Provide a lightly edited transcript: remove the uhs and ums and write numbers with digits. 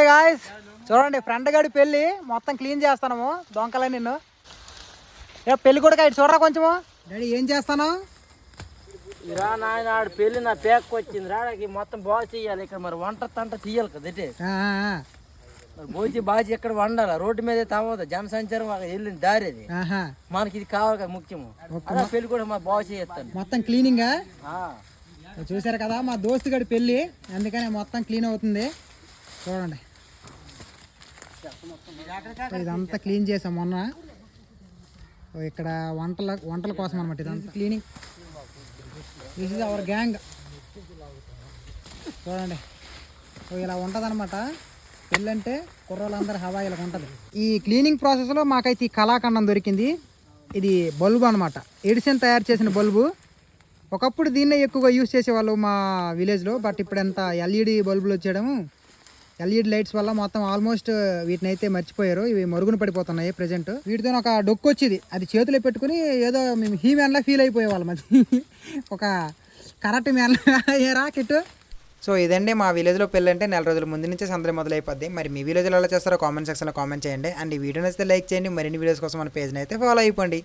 Guys చూడండి, friend గడి పెళ్ళి మొత్తం క్లీన్ చేస్తాము. దొంకలే నిన్ను పెళ్లి కూడా ఇటు చూడరా కొంచెము. డాడీ ఏం చేస్తాను రా నాయన, ఆడు పెళ్లి నా పేక్ వచ్చింది రాడకి మొత్తం బాగా చెయ్యాలి. ఇక్కడ మరి వంట తంట చెయ్యాలి కదా, మరి భోజి బాజీ ఎక్కడ వండాలి. రోడ్డు మీద తవ్వదు, జనసంచారం వెళ్ళిన దారి అది. మనకి ఇది కావాలి కదా ముఖ్యము. అలా పెళ్లి కూడా మరి బాగా చేస్తాను. మొత్తం క్లీనింగ్ చూసారు కదా, మా దోస్తు గడి పెళ్ళి, అందుకని మొత్తం క్లీన్ అవుతుంది. చూడండి, ఇదంతా క్లీన్ చేసాం మొన్న. ఇక్కడ వంటల కోసం అనమాట ఇదంతా cleaning. This is our gang. చూడండి, ఇలా ఉంటుంది అనమాట పెళ్ళంటే. కుర్రోళ్ళందరూ హవా ఇలా ఉంటుంది. ఈ క్లీనింగ్ ప్రాసెస్లో మాకైతే ఈ కళాఖండం దొరికింది. ఇది బల్బు అనమాట, ఎడిసన్ తయారు చేసిన బల్బు. ఒకప్పుడు దీన్నే ఎక్కువగా యూజ్ చేసేవాళ్ళు మా విలేజ్లో. బట్ ఇప్పుడు ఎంత ఎల్ఈడి బల్బులు వచ్చేయడము, ఎల్ఈడి లైట్స్ వల్ల మొత్తం ఆల్మోస్ట్ వీటిని అయితే మర్చిపోయారు. ఇవి మరుగున పడిపోతున్నాయి ప్రజెంట్. వీటితో ఒక డొక్కు వచ్చింది, అది చేతిలో పెట్టుకుని ఏదో మేము హీ మ్యాన్లా ఫీల్ అయిపోయేవాళ్ళం. అది ఒక కరెక్ట్ మ్యాన్లా ఏ రాకెట్. సో ఇదండి మా విలేజ్లో పెళ్ళి అంటే నెల రోజుల ముందు నుంచే సందడి మొదలైపోద్ది. మరి మీ విలేజ్లో ఎలా చేస్తారో కామెంట్ సెక్షన్లో కామెంట్ చేయండి. అండ్ ఈ వీడియో నచ్చితే లైక్ చేయండి. మరిన్ని వీడియోస్ కోసం మన పేజ్ని అయితే ఫాలో అయిపోండి.